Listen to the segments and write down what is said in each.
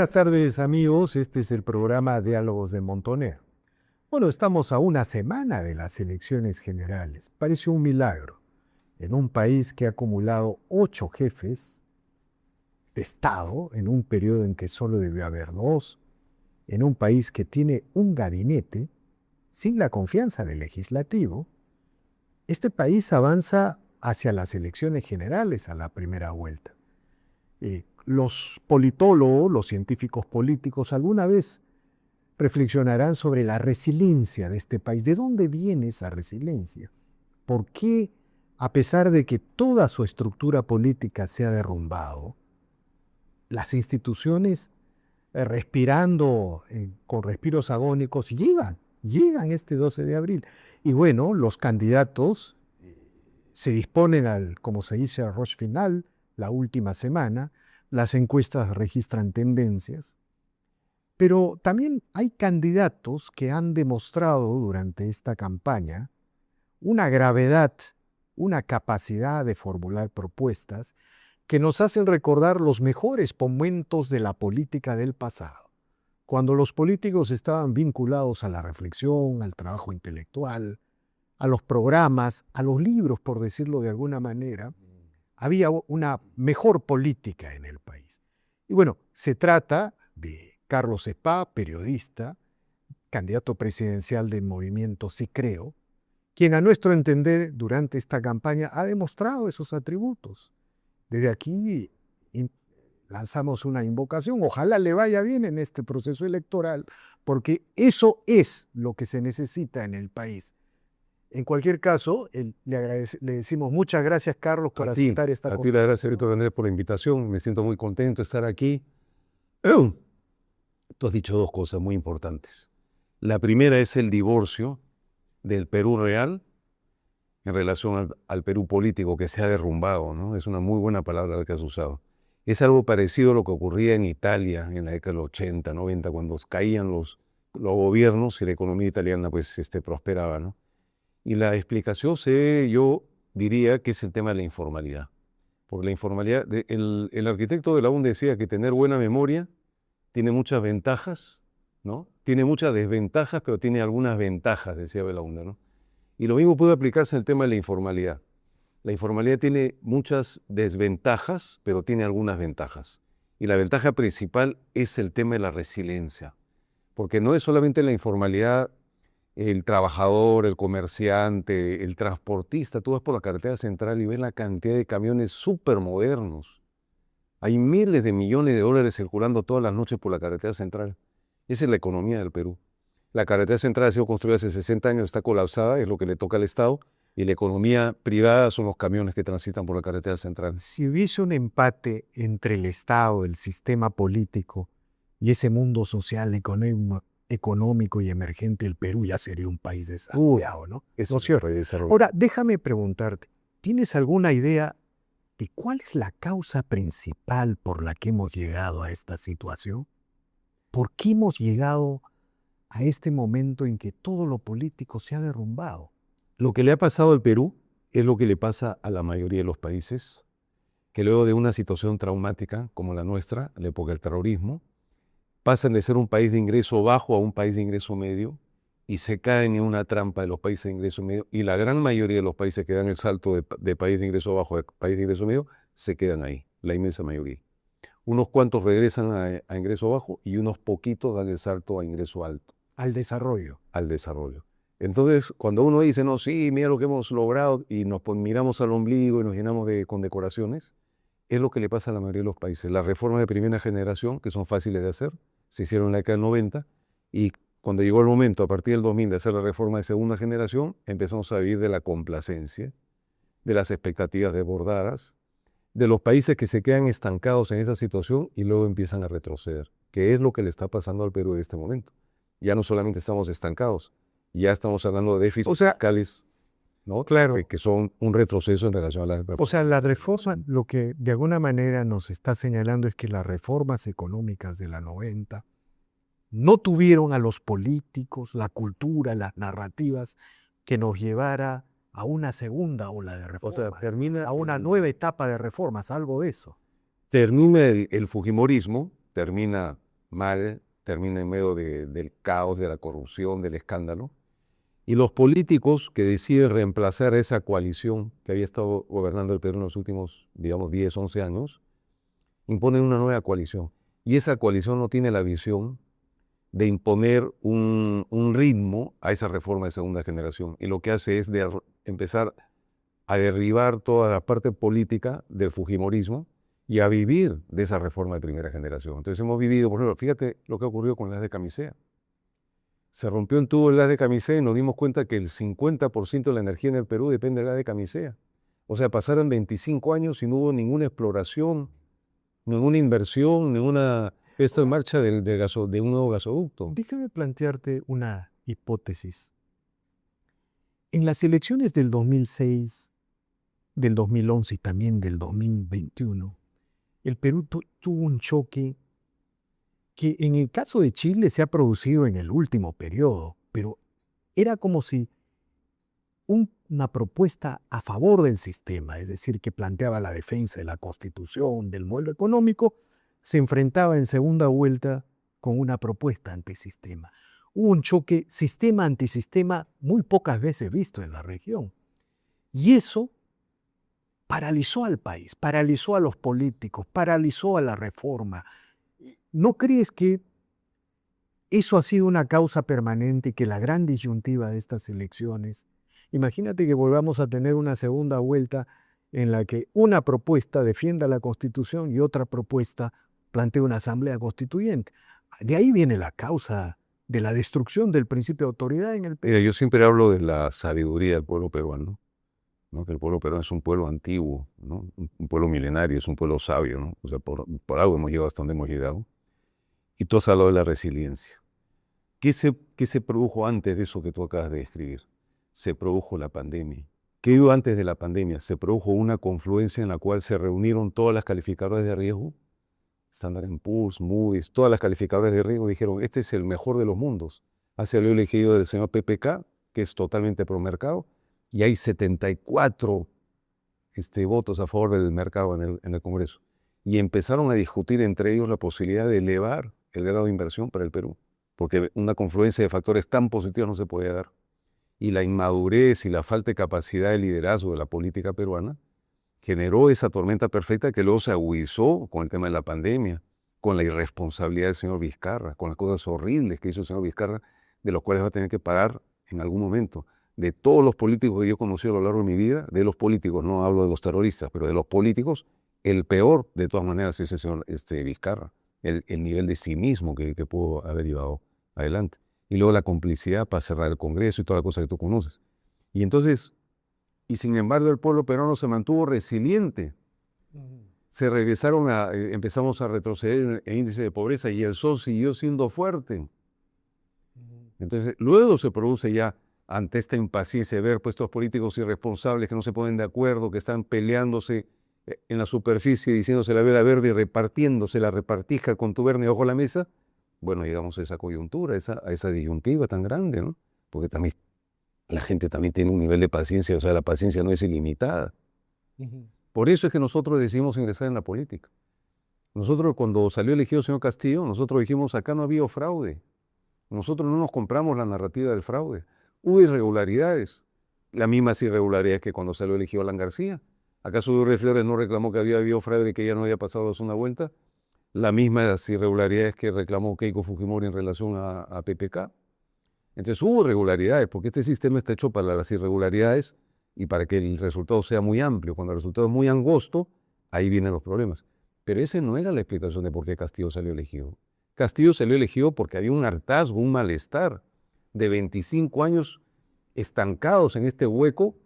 Buenas tardes, amigos. Este es el programa Diálogos de Montoner. Bueno, estamos a una semana de las elecciones generales. Parece un milagro. En un país que ha acumulado 8 jefes de Estado en un periodo en que solo debió haber 2, en un país que tiene un gabinete sin la confianza del legislativo, este país avanza hacia las elecciones generales a la primera vuelta. Los politólogos, los científicos políticos, alguna vez reflexionarán sobre la resiliencia de este país. ¿De dónde viene esa resiliencia? ¿Por qué, a pesar de que toda su estructura política se ha derrumbado, las instituciones, respirando con respiros agónicos, llegan este 12 de abril? Y bueno, los candidatos se disponen al, como se dice, al rush final, la última semana. Las encuestas registran tendencias, pero también hay candidatos que han demostrado durante esta campaña una gravedad, una capacidad de formular propuestas que nos hacen recordar los mejores momentos de la política del pasado, cuando los políticos estaban vinculados a la reflexión, al trabajo intelectual, a los programas, a los libros, por decirlo de alguna manera. Había una mejor política en el país. Y bueno, se trata de Carlos Epá, periodista, candidato presidencial del movimiento Sí Creo, quien a nuestro entender durante esta campaña ha demostrado esos atributos. Desde aquí lanzamos una invocación, ojalá le vaya bien en este proceso electoral, porque eso es lo que se necesita en el país. En cualquier caso, le decimos muchas gracias, Carlos, por aceptar esta conversación. A ti las gracias, Víctor Andrés, por la invitación. Me siento muy contento de estar aquí. Tú has dicho dos cosas muy importantes. La primera es el divorcio del Perú real en relación al Perú político que se ha derrumbado, ¿no? Es una muy buena palabra la que has usado. Es algo parecido a lo que ocurría en Italia en la década de los 80, 90, cuando caían los gobiernos y la economía italiana pues, prosperaba, ¿no? Y la explicación yo diría que es el tema de la informalidad. Porque la informalidad, el arquitecto de la UND decía que tener buena memoria tiene muchas ventajas, ¿no? Tiene muchas desventajas, pero tiene algunas ventajas, decía Belaúnde, ¿no? Y lo mismo puede aplicarse en el tema de la informalidad. La informalidad tiene muchas desventajas, pero tiene algunas ventajas. Y la ventaja principal es el tema de la resiliencia. Porque no es solamente la informalidad el trabajador, el comerciante, el transportista. Tú vas por la carretera central y ves la cantidad de camiones súper modernos. Hay miles de millones de dólares circulando todas las noches por la carretera central. Esa es la economía del Perú. La carretera central ha sido construida hace 60 años, está colapsada, es lo que le toca al Estado, y la economía privada son los camiones que transitan por la carretera central. Si hubiese un empate entre el Estado, el sistema político y ese mundo social, económico y emergente, el Perú ya sería un país desarrollado, ¿no? Eso es cierto. Ahora, déjame preguntarte, ¿tienes alguna idea de cuál es la causa principal por la que hemos llegado a esta situación? ¿Por qué hemos llegado a este momento en que todo lo político se ha derrumbado? Lo que le ha pasado al Perú es lo que le pasa a la mayoría de los países, que luego de una situación traumática como la nuestra, la época del terrorismo, pasan de ser un país de ingreso bajo a un país de ingreso medio y se caen en una trampa de los países de ingreso medio, y la gran mayoría de los países que dan el salto de país de ingreso bajo a país de ingreso medio se quedan ahí, la inmensa mayoría. Unos cuantos regresan a ingreso bajo y unos poquitos dan el salto a ingreso alto. Al desarrollo. Al desarrollo. Entonces, cuando uno dice, no, sí, mira lo que hemos logrado, y nos miramos al ombligo y nos llenamos de condecoraciones, es lo que le pasa a la mayoría de los países. Las reformas de primera generación, que son fáciles de hacer, se hicieron en la década del 90, y cuando llegó el momento, a partir del 2000, de hacer la reforma de segunda generación, empezamos a vivir de la complacencia, de las expectativas desbordadas, de los países que se quedan estancados en esa situación y luego empiezan a retroceder, que es lo que le está pasando al Perú en este momento. Ya no solamente estamos estancados, ya estamos hablando de déficits fiscales, ¿no? Claro. Que son un retroceso en relación a las reformas. O sea, la reforma, lo que de alguna manera nos está señalando es que las reformas económicas de la 90 no tuvieron a los políticos, la cultura, las narrativas que nos llevara a una segunda ola de reformas, O sea, a una nueva etapa de reformas, algo de eso. Termina el fujimorismo, termina mal, termina en medio del caos, de la corrupción, del escándalo. Y los políticos que deciden reemplazar esa coalición que había estado gobernando el Perú en los últimos, digamos, 10, 11 años, imponen una nueva coalición. Y esa coalición no tiene la visión de imponer un ritmo a esa reforma de segunda generación. Y lo que hace es empezar a derribar toda la parte política del fujimorismo y a vivir de esa reforma de primera generación. Entonces hemos vivido, por ejemplo, fíjate lo que ocurrió con el gas de Camisea. Se rompió en tubo el gas de Camisea y nos dimos cuenta que el 50% de la energía en el Perú depende del gas de Camisea. O sea, pasaron 25 años y no hubo ninguna exploración, ninguna inversión, ninguna puesta en marcha de un nuevo gasoducto. Déjame plantearte una hipótesis. En las elecciones del 2006, del 2011 y también del 2021, el Perú tuvo un choque que en el caso de Chile se ha producido en el último periodo, pero era como si una propuesta a favor del sistema, es decir, que planteaba la defensa de la Constitución, del modelo económico, se enfrentaba en segunda vuelta con una propuesta antisistema. Hubo un choque sistema-antisistema muy pocas veces visto en la región. Y eso paralizó al país, paralizó a los políticos, paralizó a la reforma. ¿No crees que eso ha sido una causa permanente y que la gran disyuntiva de estas elecciones, imagínate que volvamos a tener una segunda vuelta en la que una propuesta defienda la Constitución y otra propuesta plantee una asamblea constituyente? De ahí viene la causa de la destrucción del principio de autoridad en el Perú. Mira, yo siempre hablo de la sabiduría del pueblo peruano, ¿no? Que el pueblo peruano es un pueblo antiguo, ¿no? Un pueblo milenario, es un pueblo sabio, ¿no? O sea, por algo hemos llegado hasta donde hemos llegado. Y tú has hablado de la resiliencia. ¿Qué se produjo antes de eso que tú acabas de describir? Se produjo la pandemia. ¿Qué hubo antes de la pandemia? Se produjo una confluencia en la cual se reunieron todas las calificadoras de riesgo, Standard & Poor's, Moody's, todas las calificadoras de riesgo dijeron, este es el mejor de los mundos. Ha salido elegido del señor PPK, que es totalmente pro mercado, y hay 74 votos a favor del mercado en el Congreso. Y empezaron a discutir entre ellos la posibilidad de elevar el grado de inversión para el Perú, porque una confluencia de factores tan positivos no se podía dar. Y la inmadurez y la falta de capacidad de liderazgo de la política peruana generó esa tormenta perfecta que luego se agudizó con el tema de la pandemia, con la irresponsabilidad del señor Vizcarra, con las cosas horribles que hizo el señor Vizcarra, de los cuales va a tener que pagar en algún momento. De todos los políticos que yo conocí a lo largo de mi vida, de los políticos, no hablo de los terroristas, pero de los políticos, el peor de todas maneras es el señor Vizcarra, el nivel de cinismo que pudo haber llevado adelante. Y luego la complicidad para cerrar el Congreso y toda la cosa que tú conoces. Y entonces, y sin embargo el pueblo peruano se mantuvo resiliente. Se regresaron empezamos a retroceder en índice de pobreza y el sol siguió siendo fuerte. Entonces, luego se produce ya, ante esta impaciencia de ver puestos políticos irresponsables que no se ponen de acuerdo, que están peleándose en la superficie, diciéndose la vela verde y repartiéndose la repartija con tu verde bajo la mesa, bueno, llegamos a esa coyuntura, a esa disyuntiva tan grande, ¿no? Porque también la gente también tiene un nivel de paciencia, o sea, la paciencia no es ilimitada. Por eso es que nosotros decidimos ingresar en la política. Nosotros, cuando salió elegido el señor Castillo, nosotros dijimos, acá no ha habido fraude. Nosotros no nos compramos la narrativa del fraude. Hubo irregularidades, las mismas irregularidades que cuando salió elegido Alan García. ¿Acaso Durre Flores no reclamó que había habido fraude y que ya no había pasado una vuelta? Las mismas irregularidades que reclamó Keiko Fujimori en relación a PPK. Entonces hubo irregularidades, porque este sistema está hecho para las irregularidades y para que el resultado sea muy amplio. Cuando el resultado es muy angosto, ahí vienen los problemas. Pero esa no era la explicación de por qué Castillo salió elegido. Castillo salió elegido porque había un hartazgo, un malestar de 25 años estancados en este hueco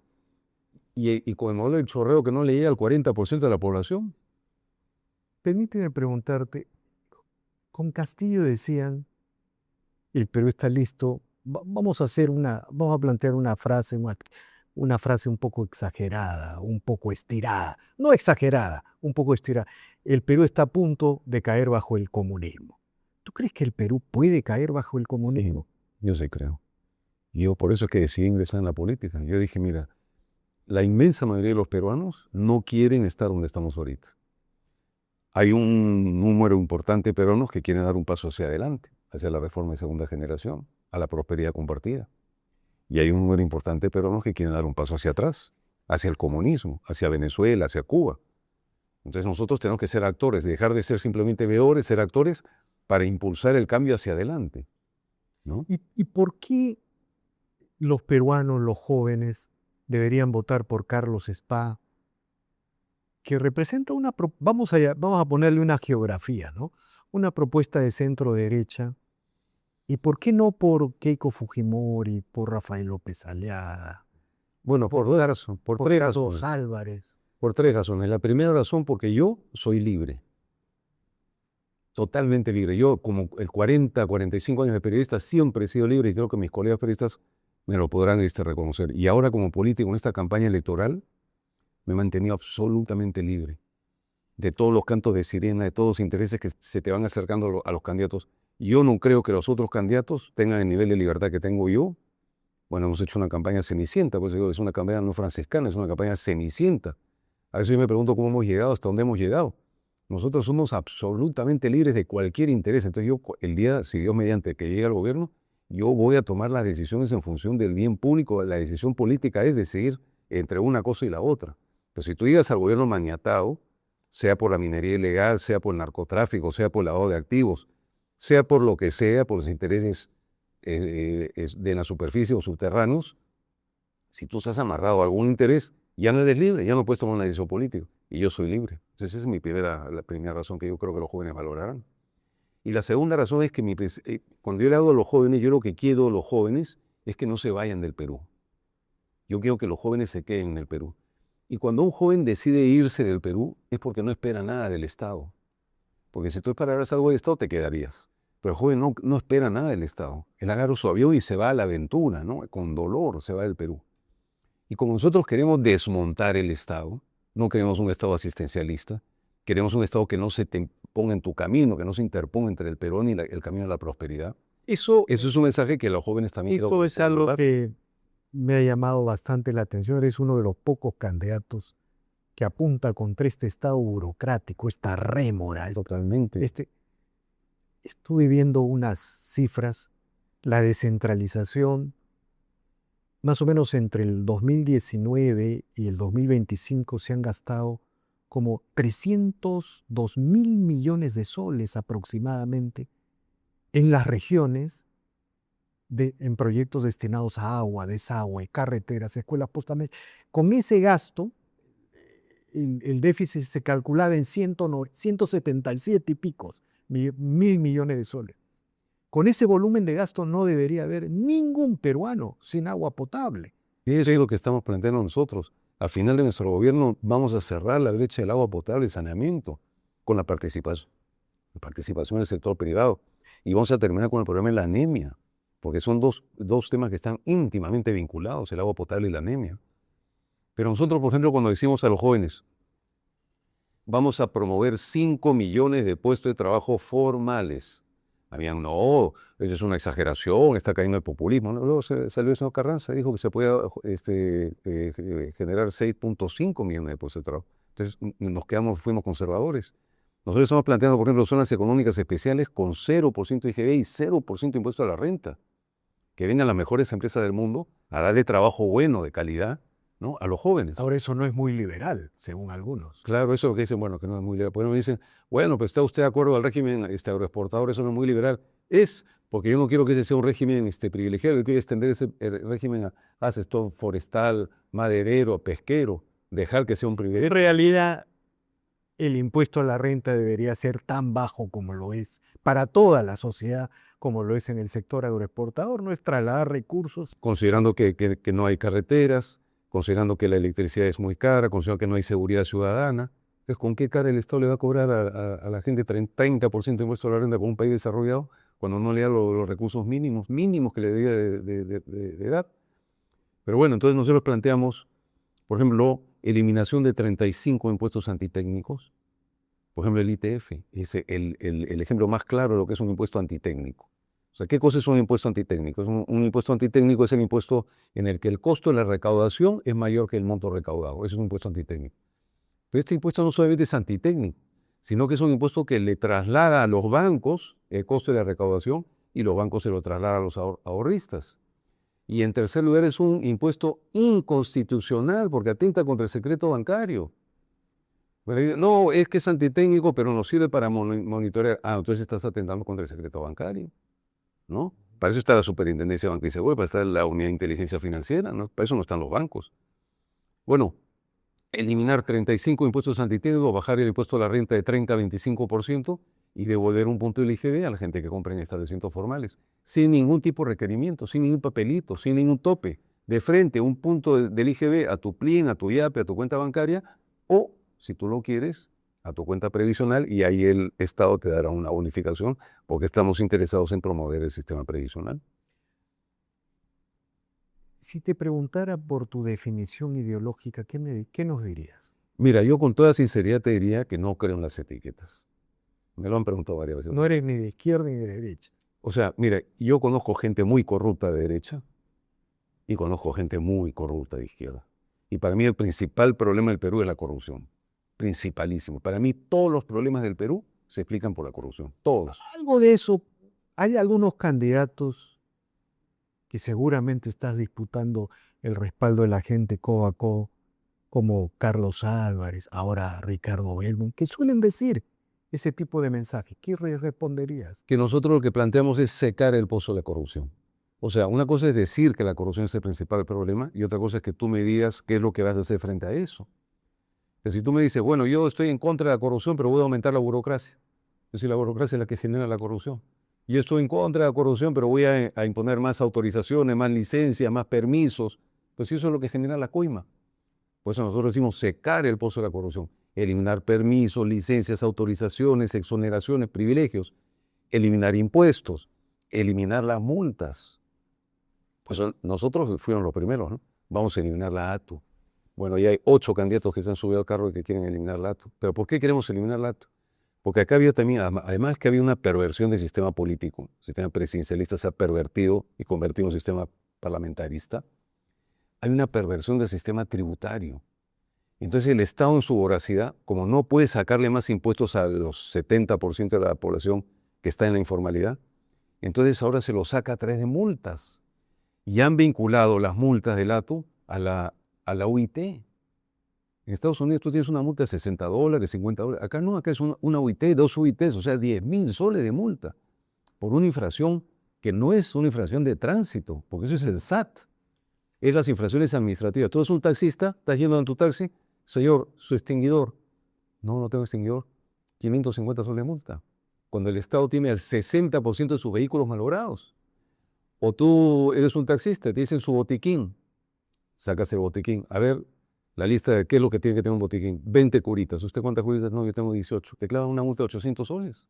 y con el modelo del chorreo que no le llega al 40% de la población. Permíteme preguntarte, con Castillo decían, el Perú está listo, vamos a plantear una frase un poco exagerada, un poco estirada, no exagerada, un poco estirada. El Perú está a punto de caer bajo el comunismo. ¿Tú crees que el Perú puede caer bajo el comunismo? Sí, yo sí creo. Yo por eso es que decidí ingresar en la política. Yo dije, mira, la inmensa mayoría de los peruanos no quieren estar donde estamos ahorita. Hay un número importante de peruanos que quieren dar un paso hacia adelante, hacia la reforma de segunda generación, a la prosperidad compartida. Y hay un número importante de peruanos que quieren dar un paso hacia atrás, hacia el comunismo, hacia Venezuela, hacia Cuba. Entonces nosotros tenemos que ser actores, dejar de ser simplemente veedores, ser actores para impulsar el cambio hacia adelante, ¿no? ¿Y por qué los peruanos, los jóvenes, deberían votar por Carlos Spa, que representa vamos a ponerle una geografía, ¿no? Una propuesta de centro derecha? ¿Y por qué no por Keiko Fujimori, por Rafael López Aliaga, Bueno, por por tres Carlos razones. Álvarez? Por tres razones. La primera razón, porque yo soy libre. Totalmente libre. Yo, como el 45 años de periodista, siempre he sido libre y creo que mis colegas periodistas me lo podrán reconocer. Y ahora como político en esta campaña electoral, me he mantenido absolutamente libre de todos los cantos de sirena, de todos los intereses que se te van acercando a los candidatos. Yo no creo que los otros candidatos tengan el nivel de libertad que tengo yo. Bueno, hemos hecho una campaña cenicienta, pues digo, es una campaña no franciscana, es una campaña cenicienta. A veces yo me pregunto cómo hemos llegado, hasta dónde hemos llegado. Nosotros somos absolutamente libres de cualquier interés. Entonces yo, el día, si Dios mediante que llegue al gobierno, yo voy a tomar las decisiones en función del bien público. La decisión política es decidir entre una cosa y la otra. Pero si tú llegas al gobierno maniatado, sea por la minería ilegal, sea por el narcotráfico, sea por el lavado de activos, sea por lo que sea, por los intereses de la superficie o subterráneos, si tú estás amarrado a algún interés, ya no eres libre, ya no puedes tomar una decisión política. Y yo soy libre. Entonces esa es la primera razón que yo creo que los jóvenes valorarán. Y la segunda razón es que cuando yo le hablo a los jóvenes, yo lo que quiero a los jóvenes es que no se vayan del Perú. Yo quiero que los jóvenes se queden en el Perú. Y cuando un joven decide irse del Perú es porque no espera nada del Estado. Porque si tú esperaras algo del Estado te quedarías. Pero el joven no espera nada del Estado. Él agarra su avión y se va a la aventura, ¿no? Con dolor se va del Perú. Y como nosotros queremos desmontar el Estado, no queremos un Estado asistencialista, queremos un Estado que no se te ponga en tu camino, que no se interponga entre el Perú y el camino de la prosperidad. Eso es un mensaje que los jóvenes también... Eso es algo que me ha llamado bastante la atención. Eres uno de los pocos candidatos que apunta contra este Estado burocrático, esta rémora. Totalmente. Estuve viendo unas cifras, la descentralización, más o menos entre el 2019 y el 2025 se han gastado como 302.000 millones de soles aproximadamente en las regiones, en proyectos destinados a agua, desagüe, carreteras, escuelas postales. Con ese gasto, el déficit se calculaba en 177 y picos mil millones de soles. Con ese volumen de gasto no debería haber ningún peruano sin agua potable. Y eso es lo que estamos planteando nosotros. Al final de nuestro gobierno vamos a cerrar la brecha del agua potable y saneamiento con la participación del sector privado. Y vamos a terminar con el problema de la anemia, porque son dos temas que están íntimamente vinculados, el agua potable y la anemia. Pero nosotros, por ejemplo, cuando decimos a los jóvenes, vamos a promover 5 millones de puestos de trabajo formales. Habían, no, eso es una exageración, está cayendo el populismo. Luego salió el señor Carranza y dijo que se podía generar 6.5 millones de puestos de trabajo. Entonces fuimos conservadores. Nosotros estamos planteando, por ejemplo, zonas económicas especiales con 0% IGB y 0% impuesto a la renta. Que vengan las mejores empresas del mundo a darle trabajo bueno, de calidad, ¿no? A los jóvenes. Ahora eso no es muy liberal, según algunos. Claro, eso es lo que dicen, bueno, que no es muy liberal. Por ejemplo, dicen, bueno, pues está usted de acuerdo al régimen agroexportador, eso no es muy liberal. Es porque yo no quiero que ese sea un régimen privilegiado, yo quiero extender ese régimen a sector forestal, maderero, pesquero, dejar que sea un privilegio. En realidad, el impuesto a la renta debería ser tan bajo como lo es para toda la sociedad, como lo es en el sector agroexportador, no es trasladar recursos. Considerando que no hay carreteras, considerando que la electricidad es muy cara, considerando que no hay seguridad ciudadana. Entonces, ¿con qué cara el Estado le va a cobrar a la gente 30% de impuesto a la renta por un país desarrollado cuando no le da los recursos mínimos que le debería de dar? Pero bueno, entonces nosotros planteamos, por ejemplo, eliminación de 35 impuestos antitécnicos. Por ejemplo, el ITF es el ejemplo más claro de lo que es un impuesto antitécnico. O sea, ¿qué cosa es un impuesto antitécnico? Un impuesto antitécnico es el impuesto en el que el costo de la recaudación es mayor que el monto recaudado. Eso es un impuesto antitécnico. Pero este impuesto no solamente es antitécnico, sino que es un impuesto que le traslada a los bancos el coste de la recaudación y los bancos se lo trasladan a los ahorristas. Y en tercer lugar es un impuesto inconstitucional porque atenta contra el secreto bancario. No, es que es antitécnico, pero nos sirve para monitorear. Ah, entonces estás atentando contra el secreto bancario, ¿no? Para eso está la Superintendencia de Banca y Seguridad, para eso está la Unidad de Inteligencia Financiera, ¿no? Para eso no están los bancos. Bueno, eliminar 35 impuestos antitécnicos, bajar el impuesto a la renta de 30 a 25% y devolver un punto del IGB a la gente que compra en establecimientos formales, sin ningún tipo de requerimiento, sin ningún papelito, sin ningún tope. De frente, un punto del IGB a tu PLIN, a tu IAPE, a tu cuenta bancaria, o, si tú lo quieres, a tu cuenta previsional, y ahí el Estado te dará una bonificación porque estamos interesados en promover el sistema previsional. Si te preguntara por tu definición ideológica, ¿qué nos dirías? Mira, yo con toda sinceridad te diría que no creo en las etiquetas. Me lo han preguntado varias veces. No eres ni de izquierda ni de derecha. O sea, mira, yo conozco gente muy corrupta de derecha y conozco gente muy corrupta de izquierda. Y para mí el principal problema del Perú es la corrupción. Principalísimo. Para mí todos los problemas del Perú se explican por la corrupción. Todos. Algo de eso, hay algunos candidatos que seguramente estás disputando el respaldo de la gente codo a codo, como Carlos Álvarez, ahora Ricardo Belmont, que suelen decir ese tipo de mensajes. ¿Qué responderías? Que nosotros lo que planteamos es secar el pozo de la corrupción. O sea, una cosa es decir que la corrupción es el principal problema y otra cosa es que tú me digas qué es lo que vas a hacer frente a eso. Pero si tú me dices, bueno, yo estoy en contra de la corrupción, pero voy a aumentar la burocracia. Es decir, la burocracia es la que genera la corrupción. Yo estoy en contra de la corrupción, pero voy a imponer más autorizaciones, más licencias, más permisos. Pues eso es lo que genera la coima. Por eso nosotros decimos secar el pozo de la corrupción. Eliminar permisos, licencias, autorizaciones, exoneraciones, privilegios. Eliminar impuestos. Eliminar las multas. Pues nosotros fuimos los primeros, ¿no? Vamos a eliminar la ATU. Bueno, ya hay 8 candidatos que se han subido al carro y que quieren eliminar la ATU. ¿Pero por qué queremos eliminar la ATU? Porque acá había también, además que había una perversión del sistema político, el sistema presidencialista se ha pervertido y convertido en un sistema parlamentarista, hay una perversión del sistema tributario. Entonces el Estado en su voracidad, como no puede sacarle más impuestos a los 70% de la población que está en la informalidad, entonces ahora se lo saca a través de multas. Y han vinculado las multas del ATU a la UIT. En Estados Unidos tú tienes una multa de $60, $50. Acá no, acá es una UIT, 2 UITs, o sea, 10.000 soles de multa por una infracción que no es una infracción de tránsito, porque eso es el SAT. Es las infracciones administrativas. Tú eres un taxista, estás yendo en tu taxi, señor, su extinguidor. No, no tengo extinguidor. 550 soles de multa. Cuando el Estado tiene el 60% de sus vehículos malogrados. O tú eres un taxista, te dicen su botiquín. Sacas el botiquín. A ver, la lista de qué es lo que tiene que tener un botiquín. 20 curitas. ¿Usted cuántas curitas? No, yo tengo 18. Te clavan una multa de 800 soles.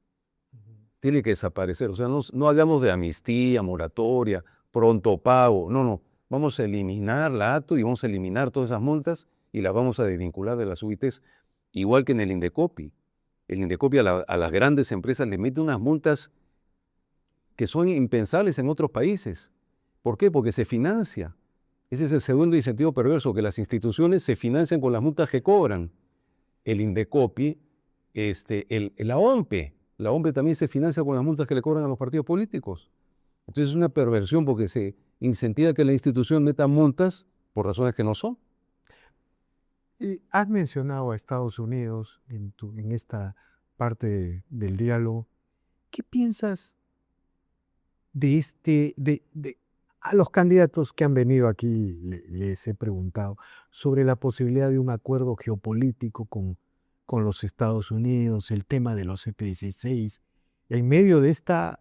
Tiene que desaparecer. O sea, no hablamos de amnistía, moratoria, pronto pago. No, no. Vamos a eliminar la ATU y vamos a eliminar todas esas multas y las vamos a desvincular de las UITs. Igual que en el Indecopi. El Indecopi a las grandes empresas le mete unas multas que son impensables en otros países. ¿Por qué? Porque se financia. Ese es el segundo incentivo perverso, que las instituciones se financian con las multas que cobran. El Indecopi, la OMPE. La OMPE también se financia con las multas que le cobran a los partidos políticos. Entonces es una perversión porque se incentiva que la institución meta multas por razones que no son. Has mencionado a Estados Unidos en esta parte del diálogo. ¿Qué piensas a los candidatos que han venido aquí? Les he preguntado sobre la posibilidad de un acuerdo geopolítico con los Estados Unidos, el tema de los F-16, en medio de esta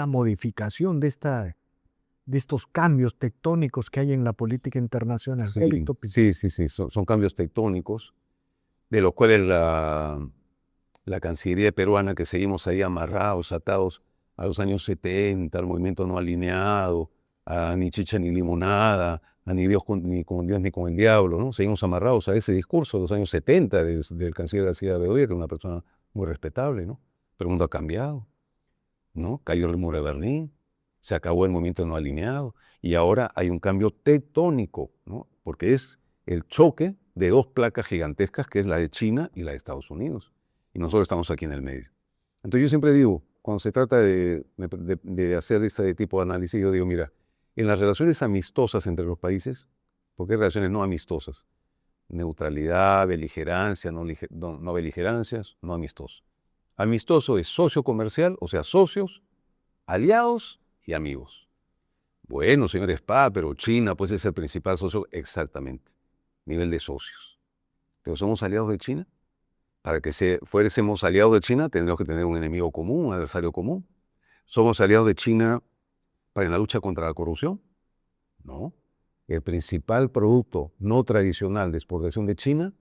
modificación, de estos cambios tectónicos que hay en la política internacional. Sí, son cambios tectónicos, de los cuales la Cancillería peruana, que seguimos ahí amarrados, atados a los años 70, al movimiento no alineado, a ni chicha ni limonada, a ni Dios ni con Dios ni con el diablo, ¿no? Seguimos amarrados a ese discurso de los años 70 del canciller García Bedoya, que es una persona muy respetable, ¿no? Pero el mundo ha cambiado, ¿no? Cayó el muro de Berlín, se acabó el movimiento no alineado y ahora hay un cambio tectónico, ¿no? Porque es el choque de 2 placas gigantescas, que es la de China y la de Estados Unidos. y nosotros estamos aquí en el medio. Entonces yo siempre digo, cuando se trata de hacer este tipo de análisis, yo digo, mira, en las relaciones amistosas entre los países, ¿por qué relaciones no amistosas? Neutralidad, beligerancia, no beligerancias, no amistoso. Amistoso es socio comercial, o sea, socios, aliados y amigos. Bueno, señor Spa, pero China pues es el principal socio, exactamente, nivel de socios. Pero ¿somos aliados de China? Para que fuésemos aliados de China, tendríamos que tener un enemigo común, un adversario común. ¿Somos aliados de China para la lucha contra la corrupción? No. El principal producto no tradicional de exportación de China,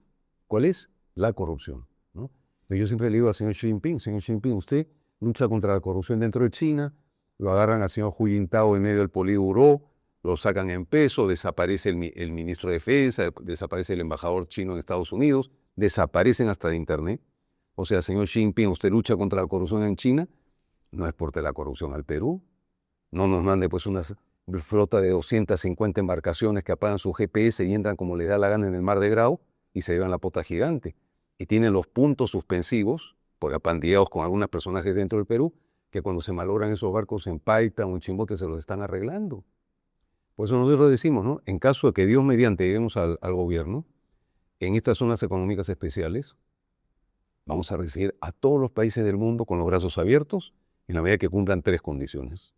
¿cuál es? La corrupción, ¿no? Pero yo siempre le digo al señor Xi Jinping, usted lucha contra la corrupción dentro de China, lo agarran al señor Hu Jintao en medio del Politburó, lo sacan en peso, desaparece el ministro de Defensa, desaparece el embajador chino en Estados Unidos, desaparecen hasta de Internet. O sea, señor Xi Jinping, usted lucha contra la corrupción en China, no exporte la corrupción al Perú, no nos mande pues una flota de 250 embarcaciones que apagan su GPS y entran como les da la gana en el Mar de Grau y se llevan la pota gigante. Y tienen los puntos suspensivos, por apandilleados con algunos personajes dentro del Perú, que cuando se malogran esos barcos en Paita o en Chimbote se los están arreglando. Por eso nosotros decimos, ¿no? En caso de que Dios mediante lleguemos al gobierno, en estas zonas económicas especiales, vamos a recibir a todos los países del mundo con los brazos abiertos en la medida que cumplan 3 condiciones.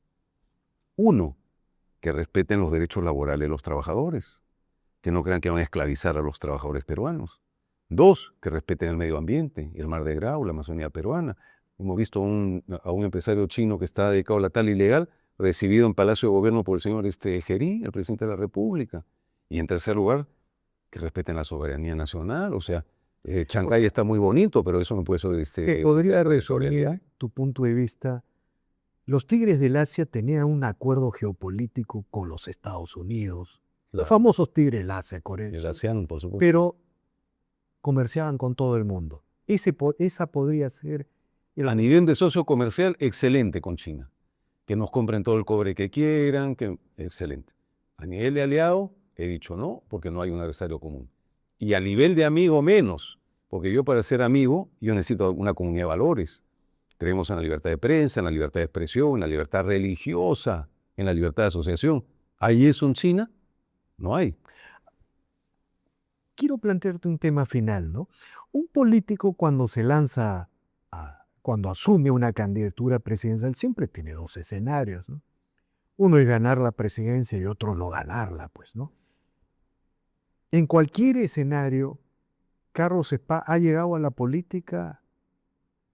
1, que respeten los derechos laborales de los trabajadores, que no crean que van a esclavizar a los trabajadores peruanos. 2, que respeten el medio ambiente, el Mar de Grau, la Amazonía peruana. Hemos visto a un empresario chino que está dedicado a la tala ilegal, recibido en Palacio de Gobierno por el señor Gerí, el presidente de la República. Y en tercer lugar, que respeten la soberanía nacional. O sea, Chancay está muy bonito, pero eso no puede ser... ¿Podría resolver tu punto de vista? Los tigres del Asia tenían un acuerdo geopolítico con los Estados Unidos. Claro. Los famosos tigres del Asia, coreanos. El ASEAN, por supuesto. Pero comerciaban con todo el mundo. Esa podría ser... A nivel de socio comercial, excelente con China. Que nos compren todo el cobre que quieran, excelente. A nivel de aliado, he dicho no, porque no hay un adversario común. Y a nivel de amigo, menos. Porque yo para ser amigo, yo necesito una comunidad de valores. Creemos en la libertad de prensa, en la libertad de expresión, en la libertad religiosa, en la libertad de asociación. ¿Hay eso en China? No hay. Quiero plantearte un tema final, ¿no? Un político cuando se lanza, cuando asume una candidatura presidencial, siempre tiene 2 escenarios, ¿no? Uno es ganar la presidencia y otro no ganarla, pues, ¿no? En cualquier escenario, Carlos Spa ha llegado a la política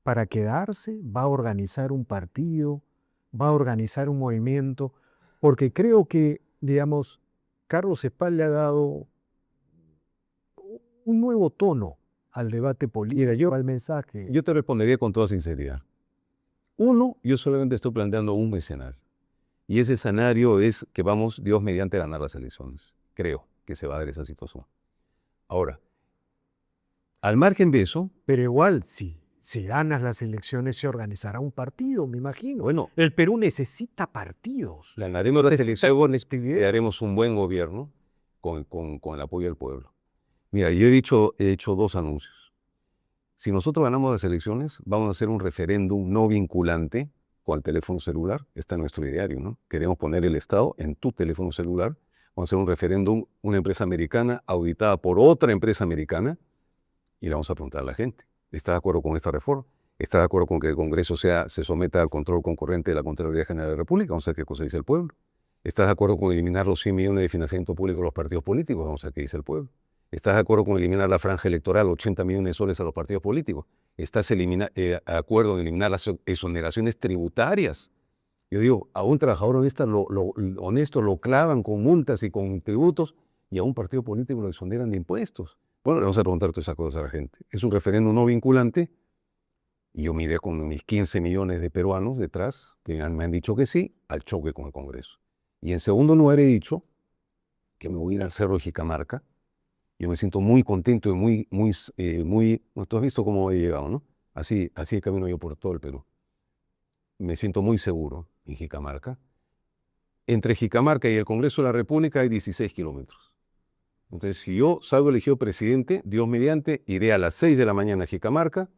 para quedarse, va a organizar un partido, va a organizar un movimiento, porque creo que, digamos, Carlos Spa le ha dado un nuevo tono al debate político, al mensaje. Yo te respondería con toda sinceridad. 1, yo solamente estoy planteando un escenario. Y ese escenario es que vamos, Dios mediante, a ganar las elecciones. Creo que se va a dar esa situación. Ahora, al margen de eso... Pero igual, si ganas las elecciones, se organizará un partido, me imagino. Bueno, el Perú necesita partidos. Ganaremos las elecciones y haremos un buen gobierno con el apoyo del pueblo. Mira, yo he hecho 2 anuncios. Si nosotros ganamos las elecciones, vamos a hacer un referéndum no vinculante con el teléfono celular. Está en nuestro ideario, ¿no? Queremos poner el Estado en tu teléfono celular. Vamos a hacer un referéndum, una empresa americana auditada por otra empresa americana, y le vamos a preguntar a la gente. ¿Está de acuerdo con esta reforma? ¿Está de acuerdo con que el Congreso se someta al control concurrente de la Contraloría General de la República? Vamos a ver qué cosa dice el pueblo. ¿Estás de acuerdo con eliminar los 100 millones de financiamiento público a los partidos políticos? Vamos a ver qué dice el pueblo. ¿Estás de acuerdo con eliminar la franja electoral, 80 millones de soles a los partidos políticos? ¿Estás de acuerdo en eliminar las exoneraciones tributarias? Yo digo, a un trabajador honesto lo clavan con multas y con tributos, y a un partido político lo exoneran de impuestos. Bueno, le vamos a preguntar todas esas cosas a la gente. Es un referéndum no vinculante, y yo miré con mis 15 millones de peruanos detrás, que me han dicho que sí, al choque con el Congreso. Y en segundo lugar he dicho que me voy a ir al Cerro de Jicamarca. Yo me siento muy contento y tú has visto cómo he llegado, ¿no? Así camino yo por todo el Perú. Me siento muy seguro en Jicamarca. Entre Jicamarca y el Congreso de la República hay 16 kilómetros. Entonces, si yo salgo elegido presidente, Dios mediante, iré a las 6 de la mañana a Jicamarca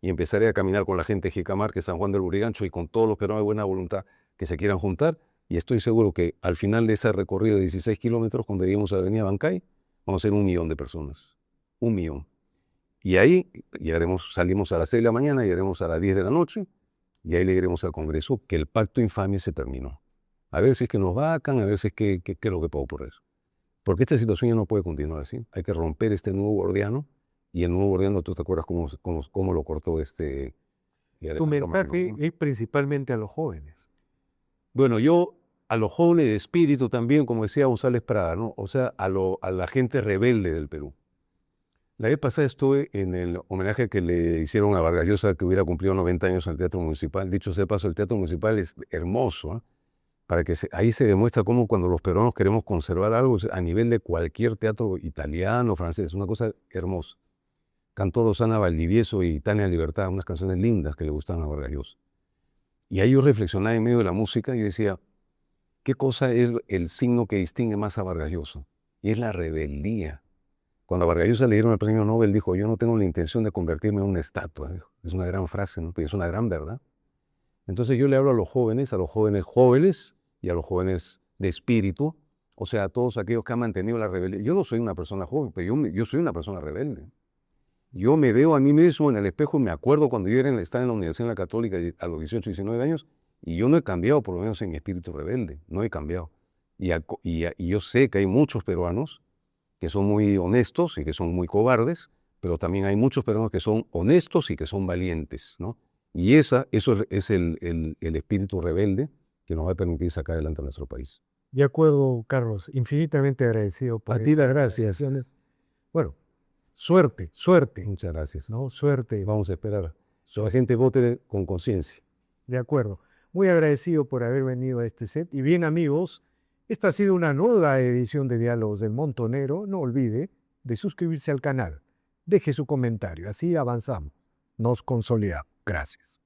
y empezaré a caminar con la gente de Jicamarque, San Juan del Lurigancho y con todos los peruanos de buena voluntad que se quieran juntar. Y estoy seguro que al final de ese recorrido de 16 kilómetros, cuando lleguemos a la avenida Bancay, vamos a ser 1.000.000 de personas. 1.000.000. Y ahí salimos a las 6 de la mañana, llegaremos a las 10 de la noche, y ahí le diremos al Congreso que el pacto infame se terminó. A ver si es que nos vacan, a ver si es que qué es lo que puede ocurrir. Porque esta situación ya no puede continuar así. Hay que romper este nudo gordiano, y el nudo gordiano, ¿tú te acuerdas cómo lo cortó Tu mensaje es principalmente a los jóvenes. Bueno, yo a los jóvenes de espíritu también, como decía González Prada, ¿no? O sea, a la gente rebelde del Perú. La vez pasada estuve en el homenaje que le hicieron a Vargas Llosa, que hubiera cumplido 90 años al Teatro Municipal. Dicho sea de paso, el Teatro Municipal es hermoso, ¿eh? Ahí se demuestra cómo cuando los peruanos queremos conservar algo a nivel de cualquier teatro italiano, francés, una cosa hermosa. Cantó Rosana Valdivieso y Tania Libertad, unas canciones lindas que le gustan a Vargas Llosa. Y ahí yo reflexionaba en medio de la música y decía, ¿qué cosa es el signo que distingue más a Vargas Llosa? Y es la rebeldía. Cuando a Vargas Llosa le dieron el premio Nobel, dijo, yo no tengo la intención de convertirme en una estatua. Es una gran frase, ¿no? Pero es una gran verdad. Entonces yo le hablo a los jóvenes jóvenes y a los jóvenes de espíritu, o sea, a todos aquellos que han mantenido la rebeldía. Yo no soy una persona joven, pero yo soy una persona rebelde. Yo me veo a mí mismo en el espejo, me acuerdo cuando yo estaba en la Universidad Católica a los 18, 19 años, y yo no he cambiado, por lo menos en mi espíritu rebelde, no he cambiado. Y yo sé que hay muchos peruanos que son muy honestos y que son muy cobardes, pero también hay muchos peruanos que son honestos y que son valientes, ¿no? Y eso es el espíritu rebelde que nos va a permitir sacar adelante a nuestro país. De acuerdo, Carlos, infinitamente agradecido por A ti las gracias. Bueno, suerte. Muchas gracias. ¿No? Suerte. Vamos a esperar. Que la gente vote con conciencia. De acuerdo. Muy agradecido por haber venido a este set. Y bien, amigos, esta ha sido una nueva edición de Diálogos del Montonero. No olvide de suscribirse al canal. Deje su comentario. Así avanzamos. Nos consolidamos. Gracias.